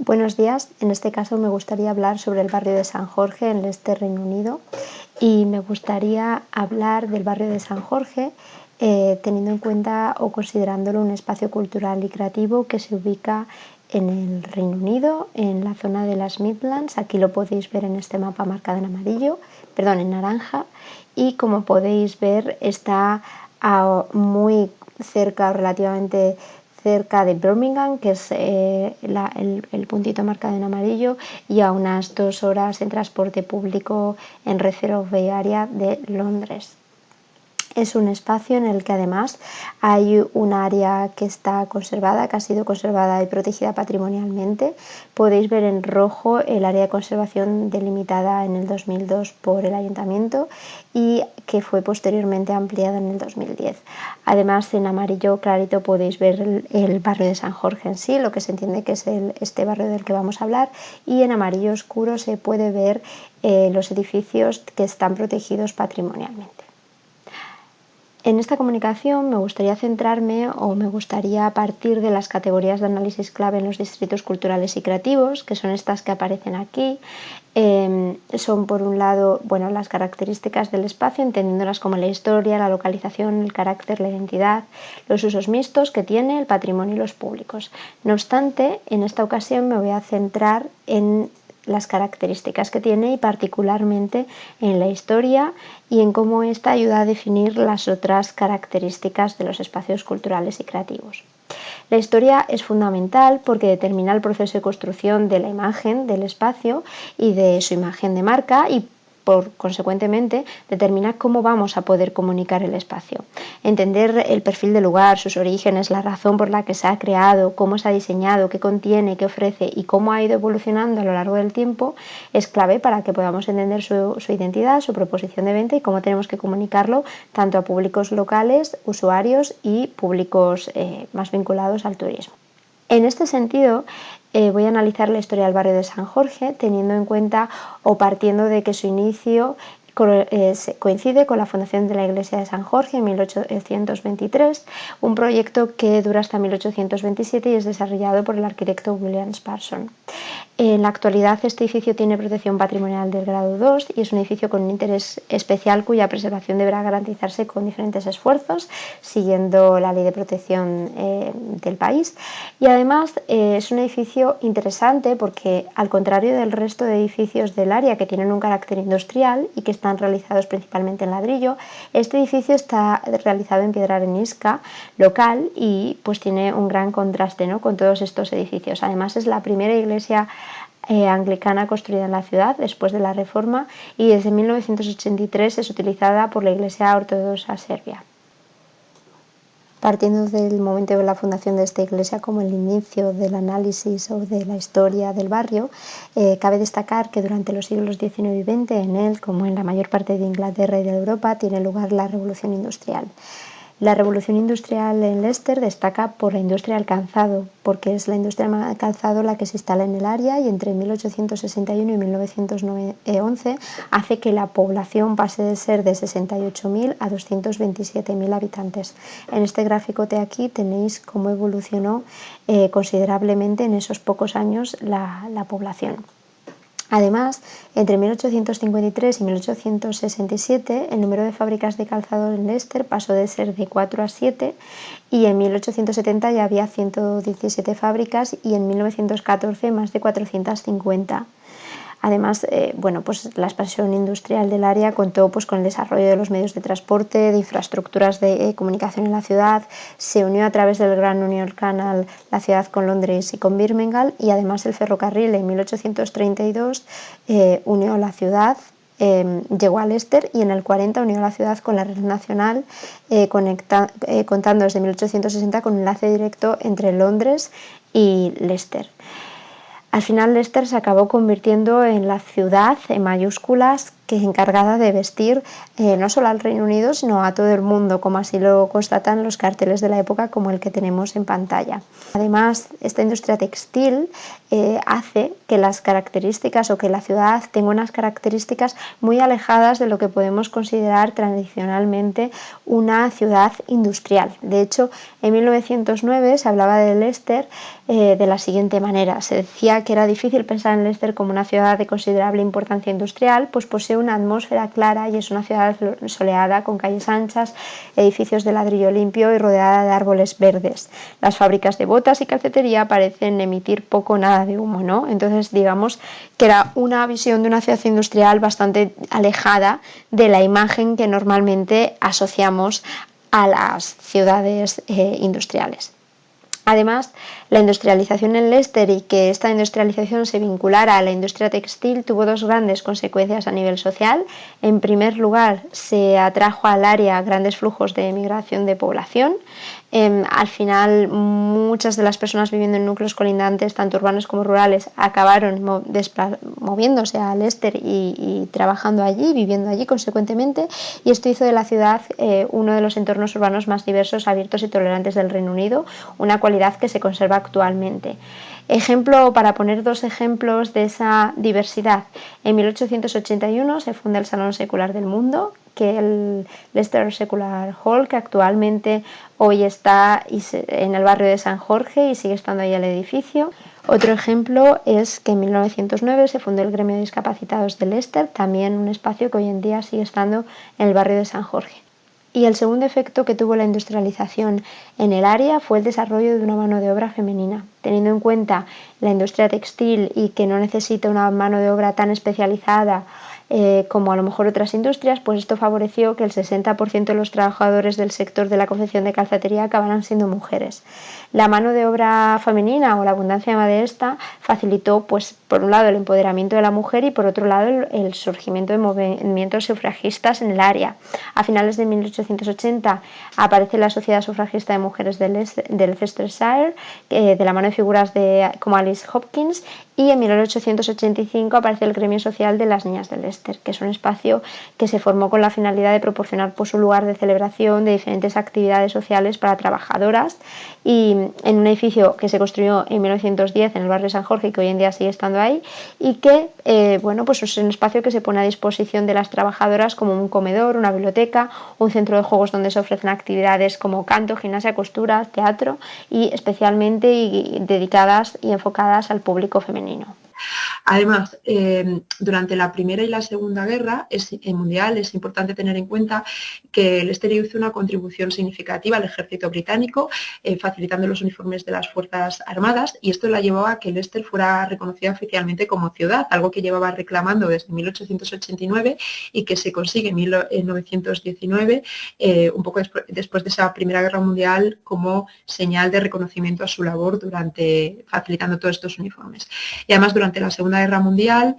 Buenos días, en este caso me gustaría hablar sobre el barrio de San Jorge en Leicester, Reino Unido, y me gustaría hablar del barrio de San Jorge teniendo en cuenta o considerándolo un espacio cultural y creativo que se ubica en el Reino Unido, en la zona de las Midlands. Aquí lo podéis ver en este mapa marcado en amarillo, perdón, en naranja, y como podéis ver está muy cerca o relativamente cerca de Birmingham, que es el puntito marcado en amarillo, y a unas 2 horas en transporte público en Reserve Bay Area de Londres. Es un espacio en el que además hay un área que está conservada, que ha sido conservada y protegida patrimonialmente. Podéis ver en rojo el área de conservación delimitada en el 2002 por el ayuntamiento y que fue posteriormente ampliada en el 2010. Además, en amarillo clarito podéis ver el barrio de San Jorge en sí, lo que se entiende que es este barrio del que vamos a hablar, y en amarillo oscuro se puede ver los edificios que están protegidos patrimonialmente. En esta comunicación me gustaría centrarme o me gustaría partir de las categorías de análisis clave en los distritos culturales y creativos, que son estas que aparecen aquí. Son por un lado las características del espacio, entendiéndolas como la historia, la localización, el carácter, la identidad, los usos mixtos que tiene, el patrimonio y los públicos. No obstante, en esta ocasión me voy a centrar en las características que tiene y particularmente en la historia y en cómo ésta ayuda a definir las otras características de los espacios culturales y creativos. La historia es fundamental porque determina el proceso de construcción de la imagen del espacio y de su imagen de marca y consecuentemente determina cómo vamos a poder comunicar el espacio. Entender el perfil del lugar, sus orígenes, la razón por la que se ha creado, cómo se ha diseñado, qué contiene, qué ofrece y cómo ha ido evolucionando a lo largo del tiempo es clave para que podamos entender su identidad, su proposición de venta y cómo tenemos que comunicarlo tanto a públicos locales, usuarios y públicos más vinculados al turismo. En este sentido, voy a analizar la historia del barrio de San Jorge teniendo en cuenta o partiendo de que su inicio coincide con la fundación de la iglesia de San Jorge en 1823, un proyecto que dura hasta 1827 y es desarrollado por el arquitecto William Parsons. En la actualidad este edificio tiene protección patrimonial del grado 2 y es un edificio con un interés especial cuya preservación deberá garantizarse con diferentes esfuerzos, siguiendo la ley de protección del país. Y además es un edificio interesante porque, al contrario del resto de edificios del área que tienen un carácter industrial y que están realizados principalmente en ladrillo, este edificio está realizado en piedra arenisca local y pues tiene un gran contraste, ¿no?, con todos estos edificios. Además es la primera iglesia anglicana construida en la ciudad después de la Reforma y desde 1983 es utilizada por la Iglesia Ortodoxa Serbia. Partiendo del momento de la fundación de esta iglesia como el inicio del análisis o de la historia del barrio, cabe destacar que durante los siglos XIX y XX en él, como en la mayor parte de Inglaterra y de Europa, tiene lugar la revolución industrial. La revolución industrial en Leicester destaca por la industria del calzado, porque es la industria del calzado la que se instala en el área y entre 1861 y 1911 hace que la población pase de ser de 68.000 a 227.000 habitantes. En este gráfico de aquí tenéis cómo evolucionó considerablemente en esos pocos años la población. Además, entre 1853 y 1867 el número de fábricas de calzado en Leicester pasó de ser de 4 a 7 y en 1870 ya había 117 fábricas y en 1914 más de 450. Además, la expansión industrial del área contó con el desarrollo de los medios de transporte, de infraestructuras de comunicación en la ciudad, se unió a través del Grand Union Canal la ciudad con Londres y con Birmingham y además el ferrocarril en 1832 unió la ciudad. Llegó a Leicester y en el 40 unió la ciudad con la red nacional, contando desde 1860 con un enlace directo entre Londres y Leicester. Al final Leicester se acabó convirtiendo en la ciudad, en mayúsculas, que es encargada de vestir no solo al Reino Unido, sino a todo el mundo, como así lo constatan los carteles de la época como el que tenemos en pantalla. Además, esta industria textil hace que las características o que la ciudad tenga unas características muy alejadas de lo que podemos considerar tradicionalmente una ciudad industrial. De hecho, en 1909 se hablaba de Leicester de la siguiente manera. Se decía que era difícil pensar en Leicester como una ciudad de considerable importancia industrial, pues posee una atmósfera clara y es una ciudad soleada con calles anchas, edificios de ladrillo limpio y rodeada de árboles verdes. Las fábricas de botas y calcetería parecen emitir poco o nada de humo, ¿no? Entonces, digamos que era una visión de una ciudad industrial bastante alejada de la imagen que normalmente asociamos a las ciudades industriales. Además, la industrialización en Leicester y que esta industrialización se vinculara a la industria textil tuvo dos grandes consecuencias a nivel social. En primer lugar, se atrajo al área grandes flujos de emigración de población. Al final, muchas de las personas viviendo en núcleos colindantes, tanto urbanos como rurales, acabaron moviéndose a Leicester y trabajando allí, viviendo allí consecuentemente, y esto hizo de la ciudad uno de los entornos urbanos más diversos, abiertos y tolerantes del Reino Unido, una cualidad que se conserva actualmente. Para poner dos ejemplos de esa diversidad, en 1881 se funda el Salón Secular del Mundo, que el Leicester Secular Hall, que actualmente hoy está en el barrio de San Jorge y sigue estando ahí el edificio. Otro ejemplo es que en 1909 se fundó el Gremio de Discapacitados de Leicester, también un espacio que hoy en día sigue estando en el barrio de San Jorge. Y el segundo efecto que tuvo la industrialización en el área fue el desarrollo de una mano de obra femenina. Teniendo en cuenta la industria textil y que no necesita una mano de obra tan especializada como a lo mejor otras industrias, pues esto favoreció que el 60% de los trabajadores del sector de la confección de calzatería acabaran siendo mujeres. La mano de obra femenina o la abundancia de esta facilitó, pues, por un lado, el empoderamiento de la mujer y por otro lado el surgimiento de movimientos sufragistas en el área. A finales de 1880 aparece la Sociedad Sufragista de Mujeres del Leicestershire, de la mano de figuras como Alice Hopkins, y en 1885 aparece el Gremio Social de las Niñas de Leicester, que es un espacio que se formó con la finalidad de proporcionar pues, un lugar de celebración de diferentes actividades sociales para trabajadoras, y en un edificio que se construyó en 1910 en el barrio de San Jorge, que hoy en día sigue estando ahí, y que pues es un espacio que se pone a disposición de las trabajadoras como un comedor, una biblioteca, un centro de juegos donde se ofrecen actividades como canto, gimnasia, costura, teatro, y especialmente dedicadas y enfocadas al público femenino. Además, durante la Primera y la Segunda Guerra Mundial es importante tener en cuenta que Leicester hizo una contribución significativa al ejército británico, facilitando los uniformes de las Fuerzas Armadas, y esto la llevó a que Leicester fuera reconocida oficialmente como ciudad, algo que llevaba reclamando desde 1889 y que se consigue en 1919, un poco después de esa Primera Guerra Mundial, como señal de reconocimiento a su labor facilitando todos estos uniformes. Y además, durante la Segunda Guerra Mundial,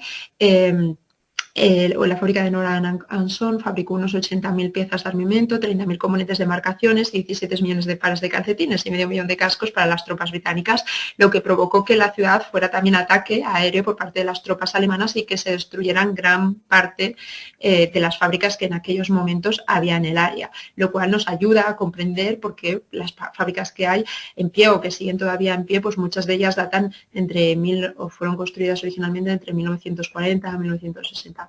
la fábrica de Nora Son fabricó unos 80.000 piezas de armamento, 30.000 componentes de embarcaciones y 17 millones de pares de calcetines y medio millón de cascos para las tropas británicas, lo que provocó que la ciudad fuera también ataque aéreo por parte de las tropas alemanas y que se destruyeran gran parte de las fábricas que en aquellos momentos había en el área, lo cual nos ayuda a comprender por qué las fábricas que hay en pie o que siguen todavía en pie, pues muchas de ellas datan o fueron construidas originalmente entre 1940 y 1960.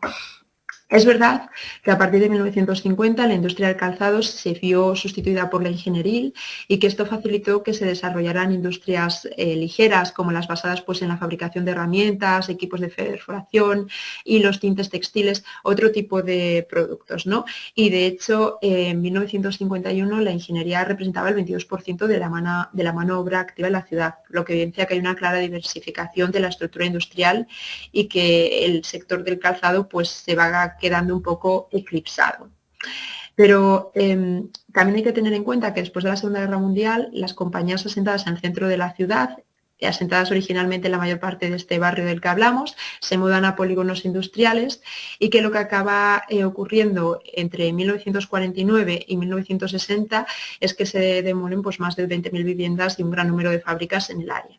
Es verdad que a partir de 1950 la industria del calzado se vio sustituida por la ingenieril y que esto facilitó que se desarrollaran industrias ligeras como las basadas pues, en la fabricación de herramientas, equipos de perforación y los tintes textiles, otro tipo de productos, ¿no? Y de hecho en 1951 la ingeniería representaba el 22% de la mano obra activa en la ciudad, lo que evidencia que hay una clara diversificación de la estructura industrial y que el sector del calzado pues, se va quedando un poco eclipsado. Pero también hay que tener en cuenta que después de la Segunda Guerra Mundial, las compañías asentadas en el centro de la ciudad, asentadas originalmente en la mayor parte de este barrio del que hablamos, se mudan a polígonos industriales y que lo que acaba ocurriendo entre 1949 y 1960 es que se demolen pues, más de 20.000 viviendas y un gran número de fábricas en el área.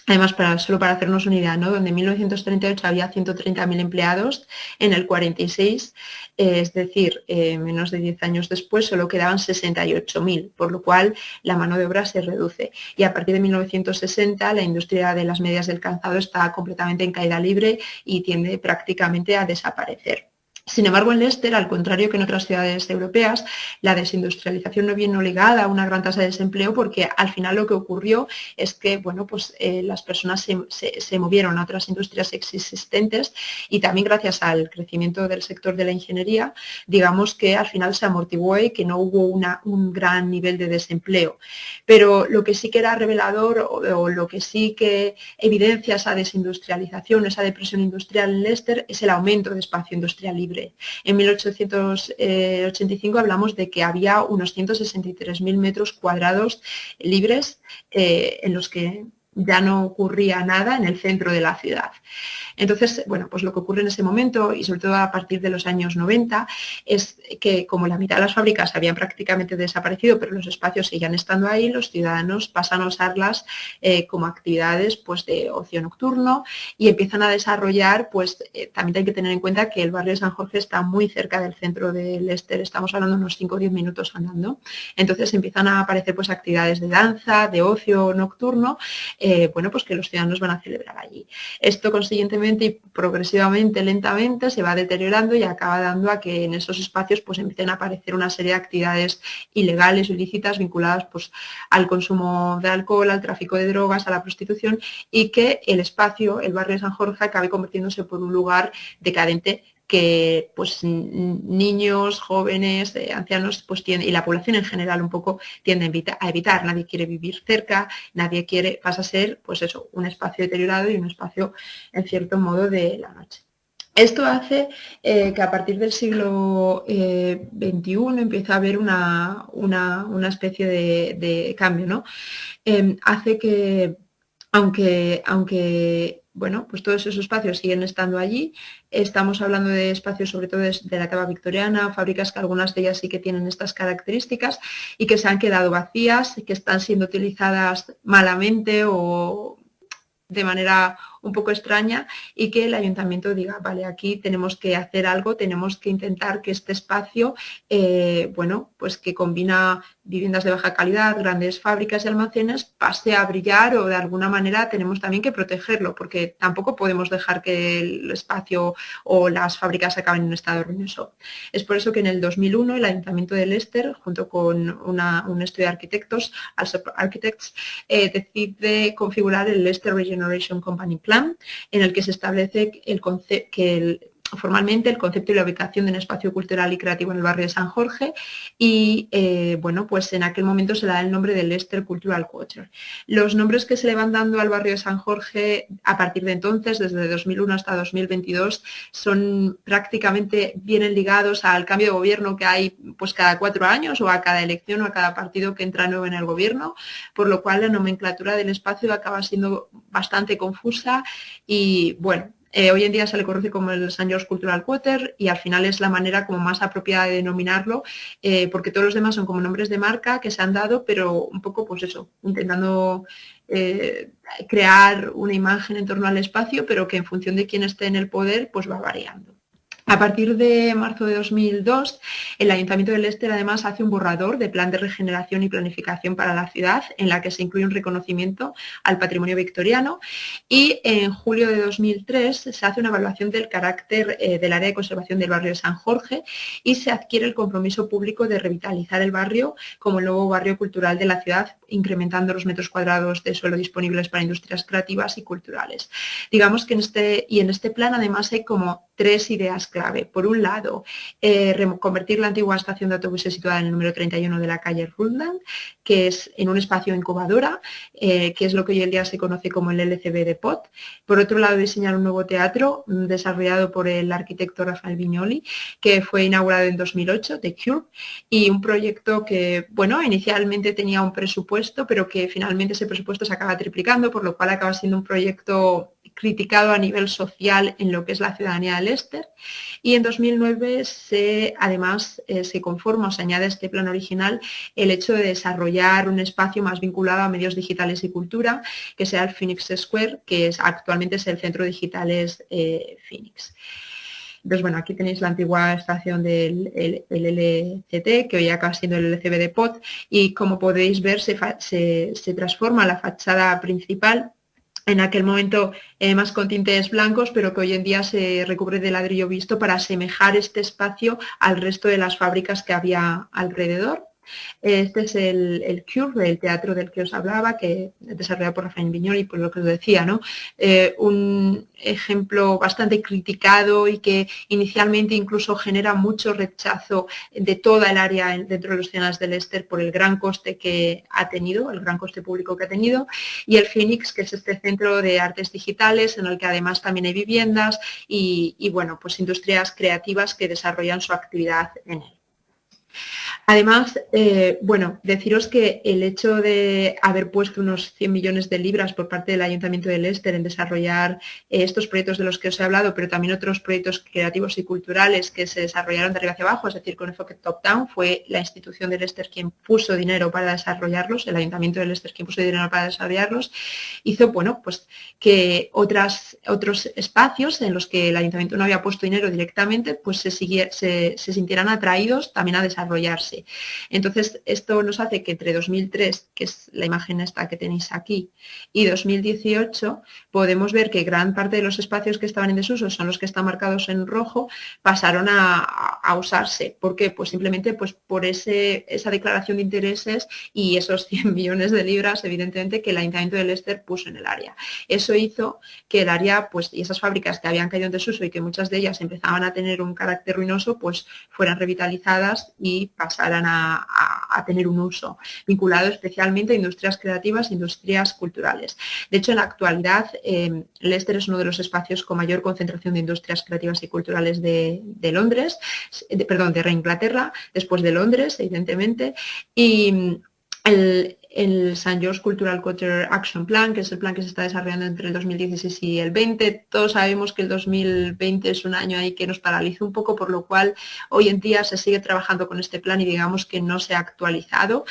Además, solo para hacernos una idea, ¿no? Donde en 1938 había 130.000 empleados, en el 46, es decir, menos de 10 años después, solo quedaban 68.000, por lo cual la mano de obra se reduce. Y a partir de 1960, la industria de las medias del calzado está completamente en caída libre y tiende prácticamente a desaparecer. Sin embargo, en Leicester, al contrario que en otras ciudades europeas, la desindustrialización no viene ligada a una gran tasa de desempleo, porque al final lo que ocurrió es que las personas se movieron a otras industrias existentes, y también gracias al crecimiento del sector de la ingeniería, digamos que al final se amortiguó y que no hubo un gran nivel de desempleo. Pero lo que sí que era revelador, o lo que sí que evidencia esa desindustrialización, esa depresión industrial en Leicester, es el aumento de espacio industrial libre. En 1885 hablamos de que había unos 163.000 metros cuadrados libres, en los que ya no ocurría nada en el centro de la ciudad. Entonces, bueno, pues lo que ocurre en ese momento, y sobre todo a partir de los años 90, es que como la mitad de las fábricas habían prácticamente desaparecido, pero los espacios seguían estando ahí, los ciudadanos pasan a usarlas como actividades, pues, de ocio nocturno, y empiezan a desarrollar, pues, también hay que tener en cuenta que el barrio de San Jorge está muy cerca del centro de Leicester, estamos hablando de unos 5 o 10 minutos andando. Entonces empiezan a aparecer, pues, actividades de danza, de ocio nocturno, pues que los ciudadanos van a celebrar allí. Esto, consiguientemente y progresivamente, lentamente, se va deteriorando y acaba dando a que en esos espacios, pues, empiecen a aparecer una serie de actividades ilegales o ilícitas vinculadas, pues, al consumo de alcohol, al tráfico de drogas, a la prostitución, y que el espacio, el barrio de San Jorge, acabe convirtiéndose por un lugar decadente que, pues, niños, jóvenes, ancianos, pues, y la población en general un poco tiende a evitar. Nadie quiere vivir cerca, pasa a ser, pues eso, un espacio deteriorado y un espacio, en cierto modo, de la noche. Esto hace que a partir del siglo XXI empieza a haber una especie de cambio, ¿no? Hace que, aunque bueno, pues todos esos espacios siguen estando allí, estamos hablando de espacios sobre todo de la etapa victoriana, fábricas que algunas de ellas sí que tienen estas características y que se han quedado vacías, que están siendo utilizadas malamente o de manera un poco extraña, y que el ayuntamiento diga, vale, aquí tenemos que hacer algo, tenemos que intentar que este espacio, pues que combina viviendas de baja calidad, grandes fábricas y almacenes, pase a brillar, o de alguna manera tenemos también que protegerlo, porque tampoco podemos dejar que el espacio o las fábricas acaben en un estado ruinoso. Es por eso que en el 2001 el ayuntamiento de Leicester, junto con un estudio de arquitectos, Alsop Architects, decide configurar el Leicester Regeneration Company Plan, en el que se establece formalmente el concepto y la ubicación de un espacio cultural y creativo en el barrio de San Jorge, y pues en aquel momento se le da el nombre de Leicester Cultural Quarter. Los nombres que se le van dando al barrio de San Jorge a partir de entonces, desde 2001 hasta 2022, son prácticamente, vienen ligados al cambio de gobierno que hay, pues, cada 4 años, o a cada elección, o a cada partido que entra nuevo en el gobierno, por lo cual la nomenclatura del espacio acaba siendo bastante confusa. Y bueno, hoy en día se le conoce como el St. George Cultural Quarter, y al final es la manera como más apropiada de denominarlo, porque todos los demás son como nombres de marca que se han dado, pero un poco, pues eso, intentando crear una imagen en torno al espacio, pero que en función de quién esté en el poder, pues va variando. A partir de marzo de 2002, el Ayuntamiento de Leicester además hace un borrador de plan de regeneración y planificación para la ciudad, en la que se incluye un reconocimiento al patrimonio victoriano, y en julio de 2003 se hace una evaluación del carácter del área de conservación del barrio de San Jorge, y se adquiere el compromiso público de revitalizar el barrio como el nuevo barrio cultural de la ciudad, incrementando los metros cuadrados de suelo disponibles para industrias creativas y culturales. Digamos que en este plan además hay como 3 ideas clave. Por un lado, convertir la antigua estación de autobuses situada en el número 31 de la calle Rutland, que es en un espacio incubadora, que es lo que hoy en día se conoce como el LCB de POT. Por otro lado, diseñar un nuevo teatro desarrollado por el arquitecto Rafael Viñoli, que fue inaugurado en 2008, The Cure, y un proyecto que, bueno, inicialmente tenía un presupuesto, pero que finalmente ese presupuesto se acaba triplicando, por lo cual acaba siendo un proyecto criticado a nivel social en lo que es la ciudadanía de Leicester, y en 2009 además se conforma o se añade a este plan original el hecho de desarrollar un espacio más vinculado a medios digitales y cultura, que sea el Phoenix Square, que actualmente es el Centro Digitales Phoenix. Entonces, bueno, aquí tenéis la antigua estación del LCT, que hoy acaba siendo el LCB de POT, y como podéis ver se transforma la fachada principal, en aquel momento más con tintes blancos, pero que hoy en día se recubre de ladrillo visto para asemejar este espacio al resto de las fábricas que había alrededor. Este es el Cure, el teatro del que os hablaba, que es desarrollado por Rafael Viñol y por lo que os decía, ¿no? Un ejemplo bastante criticado y que inicialmente incluso genera mucho rechazo de toda el área dentro de los ciudadanos de Leicester por el gran coste que ha tenido, el gran coste público que ha tenido, y el Phoenix, que es este centro de artes digitales en el que además también hay viviendas y bueno, pues industrias creativas que desarrollan su actividad en él. Además, bueno, deciros que el hecho de haber puesto unos 100 millones de libras por parte del Ayuntamiento de Leicester en desarrollar estos proyectos de los que os he hablado, pero también otros proyectos creativos y culturales que se desarrollaron de arriba hacia abajo, es decir, con enfoque top-down, fue la institución de Leicester quien puso dinero para desarrollarlos, el Ayuntamiento de Leicester quien puso dinero para desarrollarlos, hizo, bueno, pues que otros espacios en los que el Ayuntamiento no había puesto dinero directamente, pues se sintieran atraídos también a desarrollarse. Entonces, esto nos hace que entre 2003, que es la imagen esta que tenéis aquí, y 2018, podemos ver que gran parte de los espacios que estaban en desuso, son los que están marcados en rojo, pasaron a usarse. ¿Por qué? Pues simplemente pues, por esa declaración de intereses y esos 100 millones de libras, evidentemente, que el Ayuntamiento de Leicester puso en el área. Eso hizo que el área, pues, y esas fábricas que habían caído en desuso y que muchas de ellas empezaban a tener un carácter ruinoso, pues fueran revitalizadas y pasaran a tener un uso, vinculado especialmente a industrias creativas e industrias culturales. De hecho, en la actualidad, Leicester es uno de los espacios con mayor concentración de industrias creativas y culturales de Londres, de Inglaterra, después de Londres, evidentemente, y el St. George Cultural Quarter Action Plan, que es el plan que se está desarrollando entre el 2016 y el 20. Todos sabemos que el 2020 es un año ahí que nos paralizó un poco, por lo cual hoy en día se sigue trabajando con este plan y digamos que no se ha actualizado.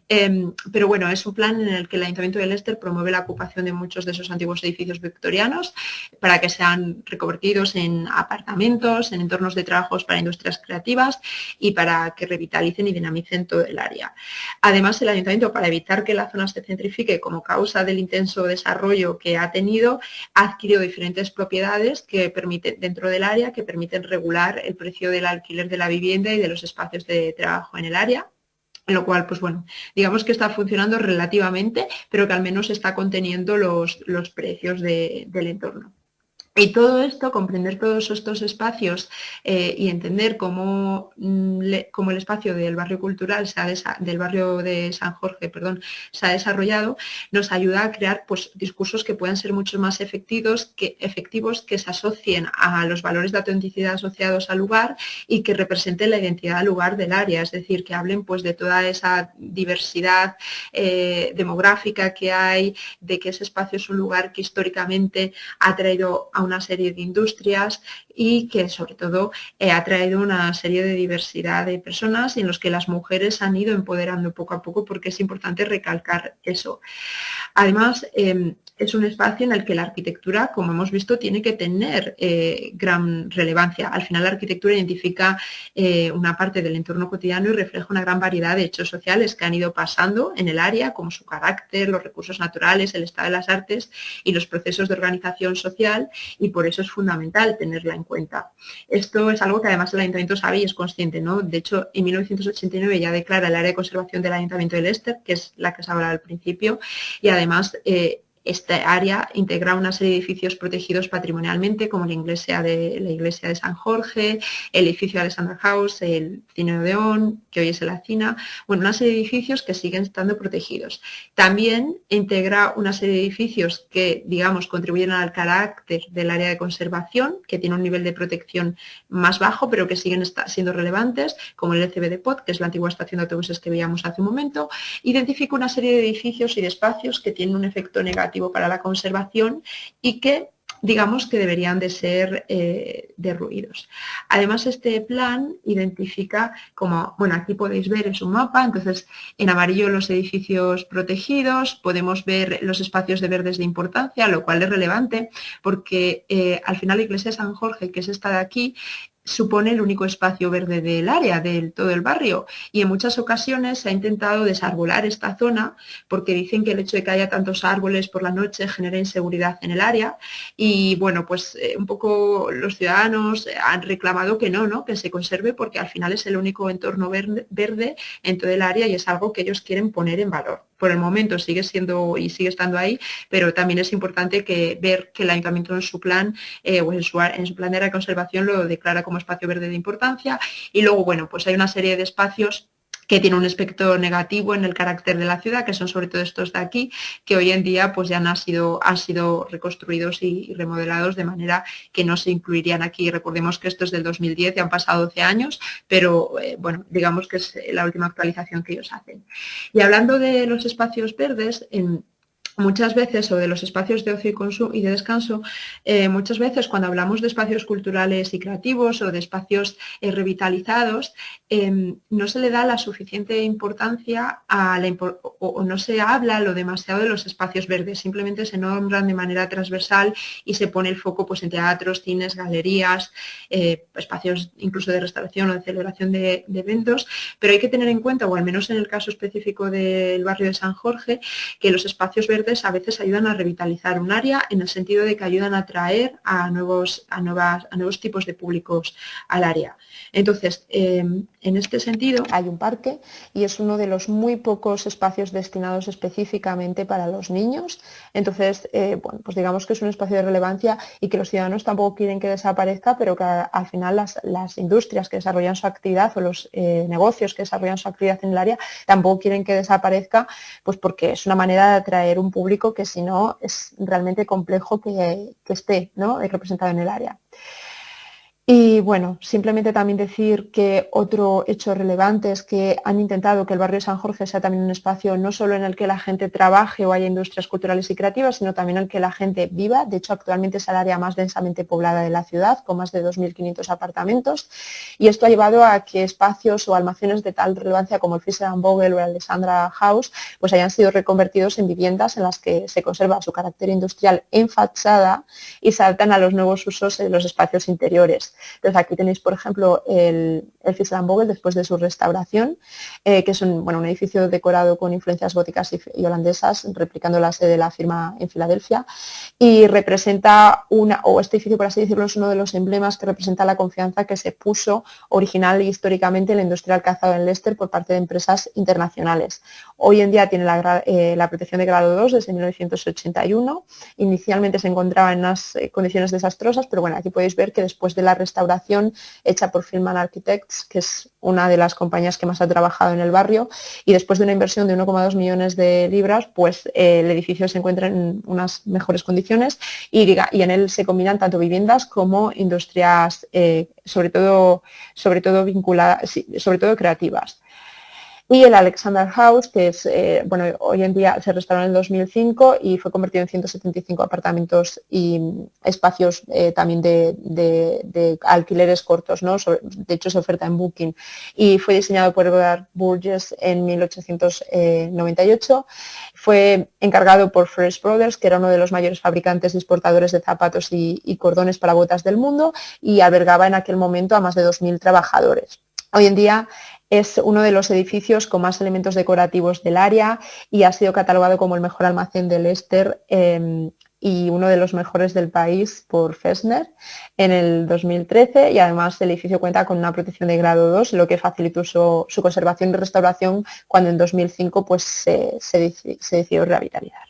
Pero bueno, es un plan en el que el Ayuntamiento de Leicester promueve la ocupación de muchos de esos antiguos edificios victorianos para que sean reconvertidos en apartamentos, en entornos de trabajos para industrias creativas y para que revitalicen y dinamicen todo el área. Además, el Ayuntamiento, para evitar que la zona se centrifique como causa del intenso desarrollo que ha tenido, ha adquirido diferentes propiedades que permiten, dentro del área, que permiten regular el precio del alquiler de la vivienda y de los espacios de trabajo en el área. Lo cual, pues bueno, digamos que está funcionando relativamente, pero que al menos está conteniendo los precios del entorno. Y todo esto, comprender todos estos espacios y entender cómo el espacio del barrio cultural, del barrio de San Jorge, perdón, se ha desarrollado, nos ayuda a crear pues, discursos que puedan ser mucho más efectivos, que se asocien a los valores de autenticidad asociados al lugar y que representen la identidad del lugar del área, es decir, que hablen pues, de toda esa diversidad demográfica que hay, de que ese espacio es un lugar que históricamente ha traído a una serie de industrias y que sobre todo ha traído una serie de diversidad de personas en los que las mujeres han ido empoderando poco a poco, porque es importante recalcar eso. Además, es un espacio en el que la arquitectura, como hemos visto, tiene que tener gran relevancia. Al final, la arquitectura identifica una parte del entorno cotidiano y refleja una gran variedad de hechos sociales que han ido pasando en el área, como su carácter, los recursos naturales, el estado de las artes y los procesos de organización social, y por eso es fundamental tenerla en cuenta. Esto es algo que además el Ayuntamiento sabe y es consciente, ¿no? De hecho, en 1989 ya declara el área de conservación del Ayuntamiento de Leicester, que es la que os hablaba al principio, y además esta área integra una serie de edificios protegidos patrimonialmente, como la iglesia de San Jorge, el edificio de Alexandra House, el Cine Odeón, que hoy es el Acina, bueno, una serie de edificios que siguen estando protegidos. También integra una serie de edificios que, digamos, contribuyen al carácter del área de conservación, que tiene un nivel de protección más bajo, pero que siguen siendo relevantes, como el LCB de POT, que es la antigua estación de autobuses que veíamos hace un momento. Identifica una serie de edificios y de espacios que tienen un efecto negativo para la conservación y que digamos que deberían de ser derruidos. Además, este plan identifica como, bueno, aquí podéis ver, es un mapa, entonces en amarillo los edificios protegidos, podemos ver los espacios de verdes de importancia, lo cual es relevante porque al final la iglesia de San Jorge, que es esta de aquí, supone el único espacio verde del área, de todo el barrio, y en muchas ocasiones se ha intentado desarbolar esta zona porque dicen que el hecho de que haya tantos árboles por la noche genera inseguridad en el área y bueno, pues un poco los ciudadanos han reclamado que no, ¿no? Que se conserve porque al final es el único entorno verde en todo el área y es algo que ellos quieren poner en valor. Por el momento sigue siendo y sigue estando ahí, pero también es importante ver que el ayuntamiento en su plan o en su plan de conservación lo declara como espacio verde de importancia y luego, bueno, pues hay una serie de espacios que tienen un aspecto negativo en el carácter de la ciudad, que son sobre todo estos de aquí, que hoy en día pues ya han sido reconstruidos y remodelados de manera que no se incluirían aquí. Recordemos que esto es del 2010 y han pasado 12 años, pero bueno, digamos que es la última actualización que ellos hacen. Y hablando de los espacios verdes, muchas veces, o de los espacios de ocio y consumo y de descanso, muchas veces cuando hablamos de espacios culturales y creativos o de espacios revitalizados, no se le da la suficiente importancia o no se habla lo demasiado de los espacios verdes, simplemente se nombran de manera transversal y se pone el foco pues, en teatros, cines, galerías, espacios incluso de restauración o de celebración de eventos, pero hay que tener en cuenta, o al menos en el caso específico del barrio de San Jorge, que los espacios verdes a veces ayudan a revitalizar un área en el sentido de que ayudan a atraer a nuevos tipos de públicos al área. Entonces, en este sentido, hay un parque y es uno de los muy pocos espacios destinados específicamente para los niños. Entonces, bueno, pues digamos que es un espacio de relevancia y que los ciudadanos tampoco quieren que desaparezca, pero que al final las industrias que desarrollan su actividad o los negocios que desarrollan su actividad en el área tampoco quieren que desaparezca, pues porque es una manera de atraer un público que si no es realmente complejo que esté, ¿no?, representado en el área. Y bueno, simplemente también decir que otro hecho relevante es que han intentado que el barrio de San Jorge sea también un espacio no solo en el que la gente trabaje o haya industrias culturales y creativas, sino también en el que la gente viva. De hecho, actualmente es el área más densamente poblada de la ciudad, con más de 2.500 apartamentos. Y esto ha llevado a que espacios o almacenes de tal relevancia como el Fisher & Vogel o el Alexandra House pues hayan sido reconvertidos en viviendas en las que se conserva su carácter industrial en fachada y se adaptan a los nuevos usos en los espacios interiores. Entonces aquí tenéis, por ejemplo, el Fisher & Vogel después de su restauración, que es un edificio decorado con influencias góticas y holandesas, replicando la sede de la firma en Filadelfia, y representa este edificio, por así decirlo, es uno de los emblemas que representa la confianza que se puso original e históricamente en la industria del calzado en Leicester por parte de empresas internacionales. Hoy en día tiene la protección de grado 2 desde 1981. Inicialmente se encontraba en unas condiciones desastrosas, pero bueno, aquí podéis ver que después de la restauración hecha por Filman Architects, que es una de las compañías que más ha trabajado en el barrio, y después de una inversión de 1,2 millones de libras, pues el edificio se encuentra en unas mejores condiciones y en él se combinan tanto viviendas como industrias, sobre todo vinculadas, sobre todo creativas. Y el Alexander House, que es, hoy en día se restauró en el 2005 y fue convertido en 175 apartamentos y espacios también de alquileres cortos, ¿no? De hecho, se oferta en Booking. Y fue diseñado por Edward Burgess en 1898. Fue encargado por Fresh Brothers, que era uno de los mayores fabricantes y exportadores de zapatos y cordones para botas del mundo, y albergaba en aquel momento a más de 2.000 trabajadores. Hoy en día es uno de los edificios con más elementos decorativos del área y ha sido catalogado como el mejor almacén de Leicester y uno de los mejores del país por Fessner en el 2013, y además el edificio cuenta con una protección de grado 2, lo que facilitó su conservación y restauración cuando en 2005 pues, se decidió revitalizar.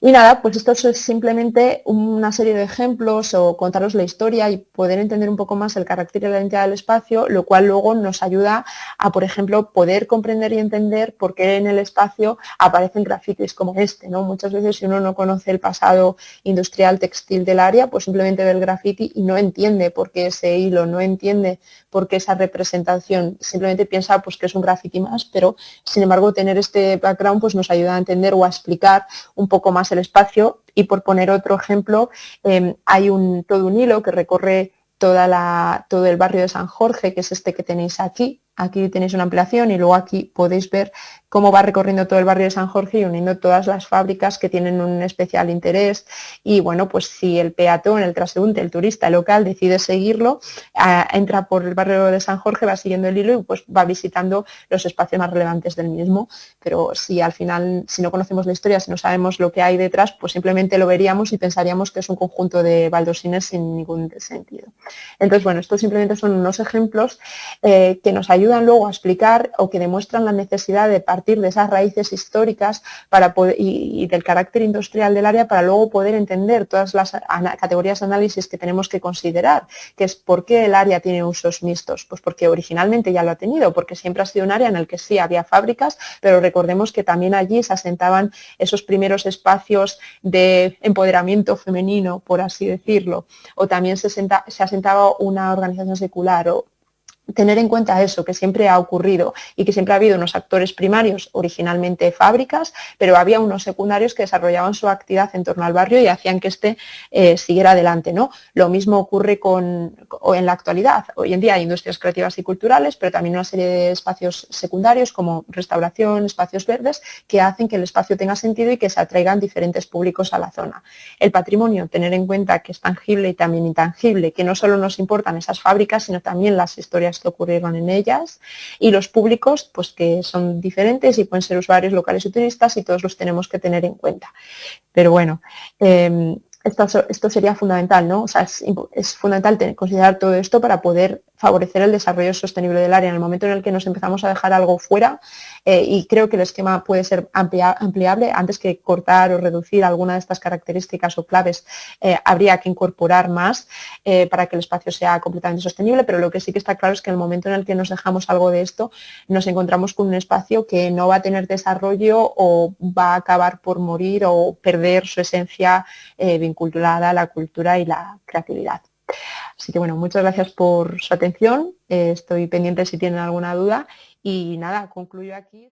Y nada, pues esto es simplemente una serie de ejemplos o contaros la historia y poder entender un poco más el carácter y la identidad del espacio, lo cual luego nos ayuda a, por ejemplo, poder comprender y entender por qué en el espacio aparecen grafitis como este, ¿no? Muchas veces si uno no conoce el pasado industrial textil del área, pues simplemente ve el graffiti y no entiende por qué ese hilo, no entiende por qué esa representación, simplemente piensa pues que es un graffiti más, pero sin embargo tener este background pues nos ayuda a entender o a explicar un poco más el espacio. Y por poner otro ejemplo, hay todo un hilo que recorre todo el barrio de San Jorge, que es este que tenéis aquí. Aquí tenéis una ampliación y luego aquí podéis ver cómo va recorriendo todo el barrio de San Jorge y uniendo todas las fábricas que tienen un especial interés. Y bueno, pues si el peatón, el transeúnte, el turista local decide seguirlo, entra por el barrio de San Jorge, va siguiendo el hilo y pues va visitando los espacios más relevantes del mismo. Pero si al final, si no conocemos la historia, si no sabemos lo que hay detrás, pues simplemente lo veríamos y pensaríamos que es un conjunto de baldosines sin ningún sentido. Entonces, bueno, estos simplemente son unos ejemplos que nos ayudan luego a explicar o que demuestran la necesidad de partir de esas raíces históricas para poder, y del carácter industrial del área para luego poder entender todas las categorías de análisis que tenemos que considerar, que es por qué el área tiene usos mixtos. Pues porque originalmente ya lo ha tenido, porque siempre ha sido un área en el que sí había fábricas, pero recordemos que también allí se asentaban esos primeros espacios de empoderamiento femenino, por así decirlo, o también se asentaba una organización secular, o tener en cuenta eso, que siempre ha ocurrido y que siempre ha habido unos actores primarios, originalmente fábricas, pero había unos secundarios que desarrollaban su actividad en torno al barrio y hacían que éste siguiera adelante, ¿no? Lo mismo ocurre en la actualidad. Hoy en día hay industrias creativas y culturales, pero también una serie de espacios secundarios como restauración, espacios verdes, que hacen que el espacio tenga sentido y que se atraigan diferentes públicos a la zona. El patrimonio, tener en cuenta que es tangible y también intangible, que no solo nos importan esas fábricas, sino también las historias que ocurrieron en ellas, y los públicos pues que son diferentes y pueden ser usuarios locales y turistas y todos los tenemos que tener en cuenta. Pero bueno, esto sería fundamental, ¿no? O sea, es fundamental considerar todo esto para poder favorecer el desarrollo sostenible del área. En el momento en el que nos empezamos a dejar algo fuera, y creo que el esquema puede ser ampliable, antes que cortar o reducir alguna de estas características o claves, habría que incorporar más para que el espacio sea completamente sostenible, pero lo que sí que está claro es que en el momento en el que nos dejamos algo de esto, nos encontramos con un espacio que no va a tener desarrollo o va a acabar por morir o perder su esencia vinculada a la cultura y la creatividad. Así que bueno, muchas gracias por su atención, estoy pendiente si tienen alguna duda y nada, concluyo aquí.